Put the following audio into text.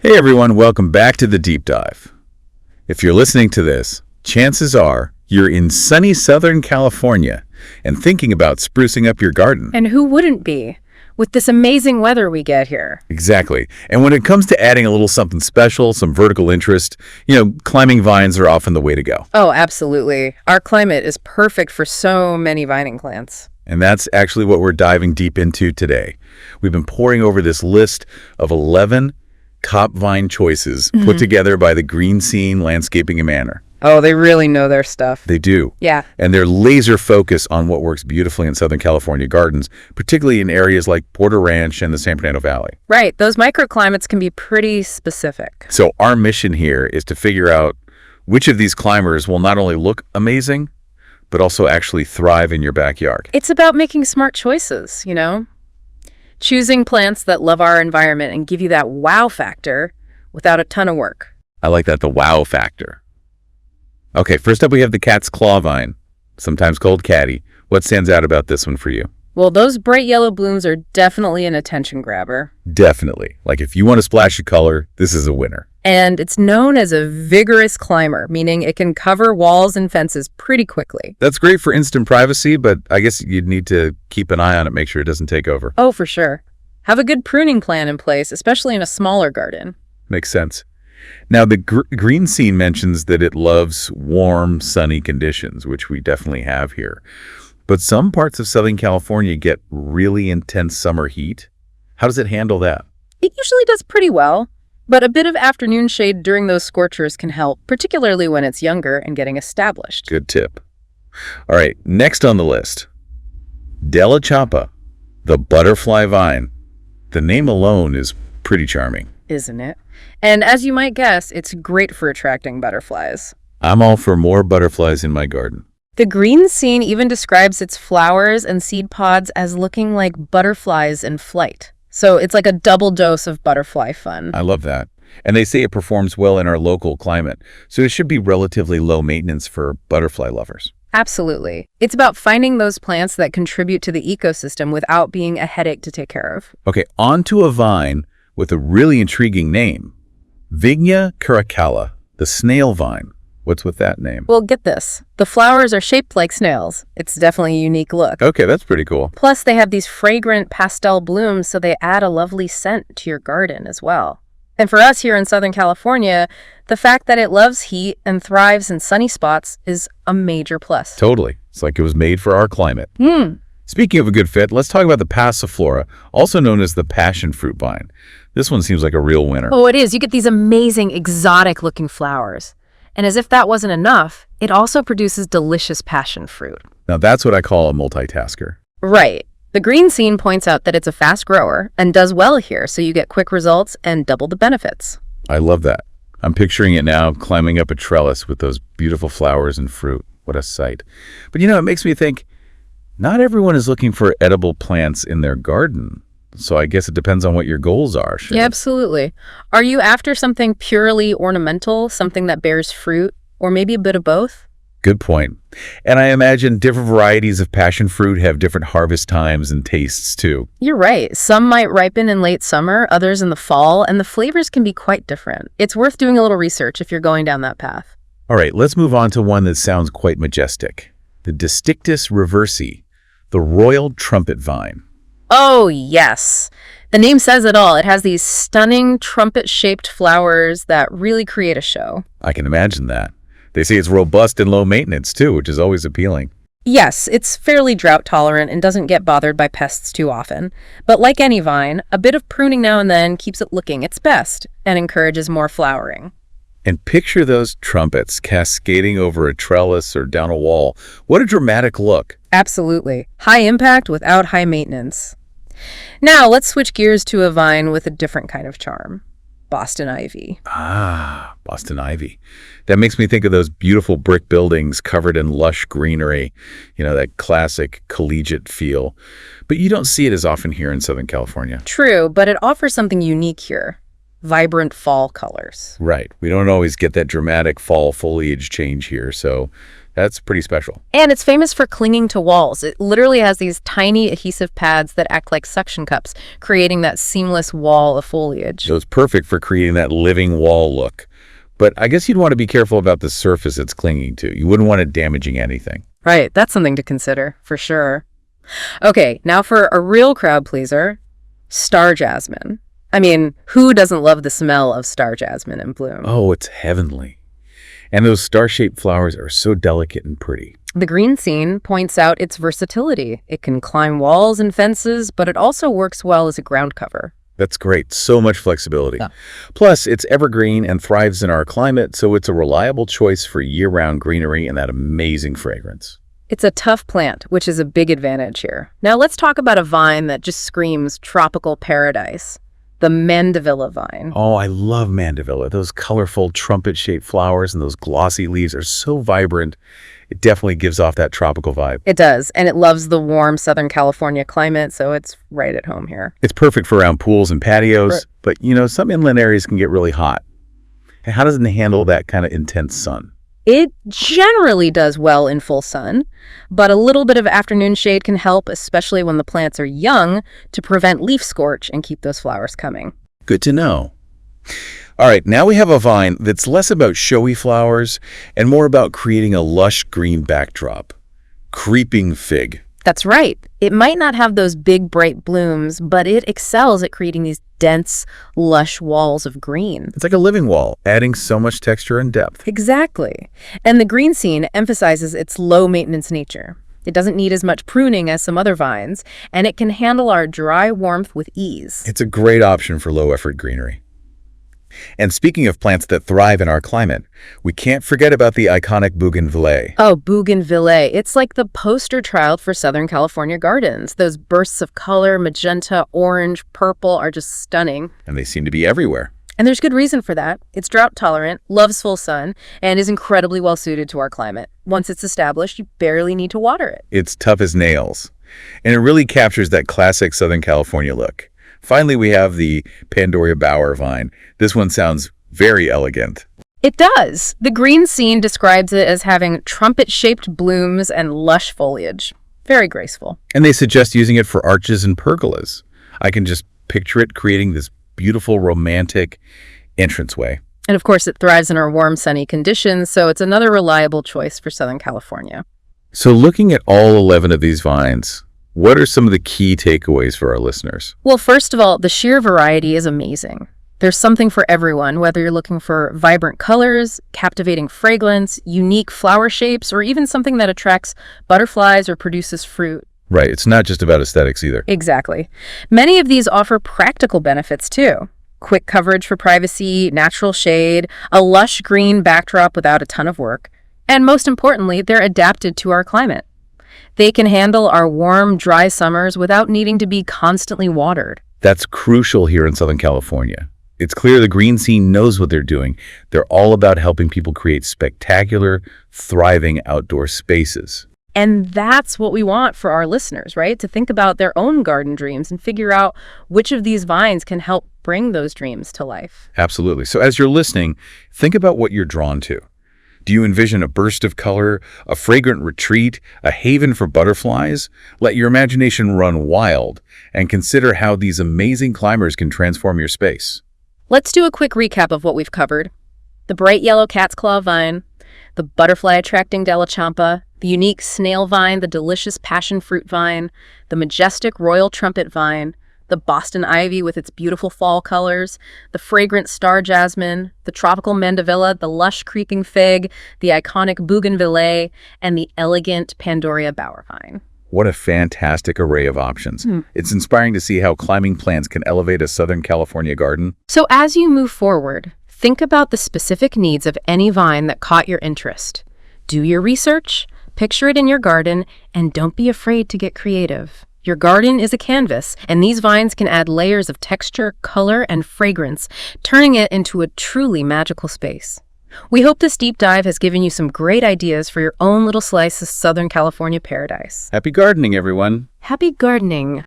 Hey everyone, welcome back to the Deep Dive. If you're listening to this, chances are you're in sunny Southern California and thinking about sprucing up your garden. And who wouldn't be, with this amazing weather we get here? Exactly. And when it comes to adding a little something special, some vertical interest, climbing vines are often the way to go. Oh, absolutely. Our climate is perfect for so many vining plants. And that's actually what we're diving deep into today. We've been poring over this list of 11 top vine choices put together by the Green Scene Landscaping and Manor. Oh, they really know their stuff. They do. Yeah. And they're laser focused on what works beautifully in Southern California gardens, particularly in areas like Porter Ranch and the San Fernando Valley. Right. Those microclimates can be pretty specific. So our mission here is to figure out which of these climbers will not only look amazing, but also actually thrive in your backyard. It's about making smart choices, choosing plants that love our environment and give you that wow factor without a ton of work. I like that, the wow factor. Okay, first up we have the cat's claw vine, sometimes called caddy. What stands out about this one for you? Well, those bright yellow blooms are definitely an attention grabber. Definitely. Like if you want a splash of color, this is a winner. And it's known as a vigorous climber, meaning it can cover walls and fences pretty quickly. That's great for instant privacy, but I guess you'd need to keep an eye on it, make sure it doesn't take over. Oh, for sure. Have a good pruning plan in place, especially in a smaller garden. Makes sense. Now, the Green Scene mentions that it loves warm, sunny conditions, which we definitely have here. But some parts of Southern California get really intense summer heat. How does it handle that? It usually does pretty well, but a bit of afternoon shade during those scorchers can help, particularly when it's younger and getting established. Good tip. All right, next on the list, Della Chapa, the butterfly vine. The name alone is pretty charming. Isn't it? And as you might guess, it's great for attracting butterflies. I'm all for more butterflies in my garden. The Green Scene even describes its flowers and seed pods as looking like butterflies in flight. So it's like a double dose of butterfly fun. I love that. And they say it performs well in our local climate, so it should be relatively low maintenance for butterfly lovers. Absolutely. It's about finding those plants that contribute to the ecosystem without being a headache to take care of. Okay, on to a vine with a really intriguing name. Vigna curacala, the snail vine. What's with that name? Well, get this. The flowers are shaped like snails. It's definitely a unique look. Okay, that's pretty cool. Plus, they have these fragrant pastel blooms, so they add a lovely scent to your garden as well. And for us here in Southern California, the fact that it loves heat and thrives in sunny spots is a major plus. Totally. It's like it was made for our climate. Speaking of a good fit, let's talk about the passiflora, also known as the passion fruit vine. This one seems like a real winner. Oh, it is. You get these amazing, exotic-looking flowers. And as if that wasn't enough, it also produces delicious passion fruit. Now that's what I call a multitasker. Right. The Green Scene points out that it's a fast grower and does well here, so you get quick results and double the benefits. I love that. I'm picturing it now, climbing up a trellis with those beautiful flowers and fruit. What a sight. But it makes me think, not everyone is looking for edible plants in their garden. So I guess it depends on what your goals are. Yeah, absolutely. Are you after something purely ornamental, something that bears fruit, or maybe a bit of both? Good point. And I imagine different varieties of passion fruit have different harvest times and tastes too. You're right. Some might ripen in late summer, others in the fall, and the flavors can be quite different. It's worth doing a little research if you're going down that path. All right, let's move on to one that sounds quite majestic. The Distinctus reversi, the royal trumpet vine. Oh, yes. The name says it all. It has these stunning trumpet-shaped flowers that really create a show. I can imagine that. They say it's robust and low maintenance too, which is always appealing. Yes, it's fairly drought-tolerant and doesn't get bothered by pests too often. But like any vine, a bit of pruning now and then keeps it looking its best and encourages more flowering. And picture those trumpets cascading over a trellis or down a wall. What a dramatic look. Absolutely. High impact without high maintenance. Now, let's switch gears to a vine with a different kind of charm. Boston ivy. Ah, Boston ivy. That makes me think of those beautiful brick buildings covered in lush greenery, that classic collegiate feel. But you don't see it as often here in Southern California. True, but it offers something unique here. Vibrant fall colors. Right. We don't always get that dramatic fall foliage change here, so That's pretty special. And it's famous for clinging to walls. It literally has these tiny adhesive pads that act like suction cups, creating that seamless wall of foliage. So it's perfect for creating that living wall look. But I guess you'd want to be careful about the surface it's clinging to. You wouldn't want it damaging anything. Right, that's something to consider, for sure. Okay, now for a real crowd pleaser, star jasmine. I mean, who doesn't love the smell of star jasmine in bloom? Oh, it's heavenly. And those star-shaped flowers are so delicate and pretty. The green scene points out its versatility. It can climb walls and fences, but it also works well as a ground cover. That's great. So much flexibility. Yeah. Plus, it's evergreen and thrives in our climate, so it's a reliable choice for year-round greenery and that amazing fragrance. It's a tough plant, which is a big advantage here. Now let's talk about a vine that just screams tropical paradise. The mandevilla vine. Oh, I love mandevilla. Those colorful trumpet-shaped flowers and those glossy leaves are so vibrant. It definitely gives off that tropical vibe. It does, and it loves the warm Southern California climate, so it's right at home here. It's perfect for around pools and patios, Right. but some inland areas can get really hot. And how does it handle that kind of intense sun? It generally does well in full sun, but a little bit of afternoon shade can help, especially when the plants are young, to prevent leaf scorch and keep those flowers coming. Good to know. All right, now we have a vine that's less about showy flowers and more about creating a lush green backdrop. Creeping fig. That's right. It might not have those big, bright blooms, but it excels at creating these dense, lush walls of green. It's like a living wall, adding so much texture and depth. Exactly. And the green scene emphasizes its low-maintenance nature. It doesn't need as much pruning as some other vines, and it can handle our dry warmth with ease. It's a great option for low-effort greenery. And speaking of plants that thrive in our climate, we can't forget about the iconic Bugan Vine. Oh, Bugan Vine. It's like the poster child for Southern California gardens. Those bursts of color, magenta, orange, purple, are just stunning. And they seem to be everywhere. And there's good reason for that. It's drought tolerant, loves full sun, and is incredibly well suited to our climate. Once it's established, you barely need to water it. It's tough as nails. And it really captures that classic Southern California look. Finally, we have the Pandora Bower vine. This one sounds very elegant. It does. The green scene describes it as having trumpet-shaped blooms and lush foliage. Very graceful. And they suggest using it for arches and pergolas. I can just picture it creating this beautiful, romantic entranceway. And of course, it thrives in our warm, sunny conditions, so it's another reliable choice for Southern California. So looking at all 11 of these vines, what are some of the key takeaways for our listeners? Well, first of all, the sheer variety is amazing. There's something for everyone, whether you're looking for vibrant colors, captivating fragrance, unique flower shapes, or even something that attracts butterflies or produces fruit. Right, it's not just about aesthetics either. Exactly. Many of these offer practical benefits too. Quick coverage for privacy, natural shade, a lush green backdrop without a ton of work, and most importantly, they're adapted to our climate. They can handle our warm, dry summers without needing to be constantly watered. That's crucial here in Southern California. It's clear the green scene knows what they're doing. They're all about helping people create spectacular, thriving outdoor spaces. And that's what we want for our listeners, right? To think about their own garden dreams and figure out which of these vines can help bring those dreams to life. Absolutely. So as you're listening, think about what you're drawn to. Do you envision a burst of color, a fragrant retreat, a haven for butterflies? Let your imagination run wild and consider how these amazing climbers can transform your space. Let's do a quick recap of what we've covered. The bright yellow cat's claw vine, the butterfly-attracting Della Champa, the unique snail vine, the delicious passion fruit vine, the majestic royal trumpet vine, the Boston ivy with its beautiful fall colors, the fragrant star jasmine, the tropical mandevilla, the lush creeping fig, the iconic bougainvillea, and the elegant Pandora bower vine. What a fantastic array of options. It's inspiring to see how climbing plants can elevate a Southern California garden. So as you move forward, think about the specific needs of any vine that caught your interest. Do your research, picture it in your garden, and don't be afraid to get creative. Your garden is a canvas, and these vines can add layers of texture, color, and fragrance, turning it into a truly magical space. We hope this deep dive has given you some great ideas for your own little slice of Southern California paradise. Happy gardening, everyone. Happy gardening!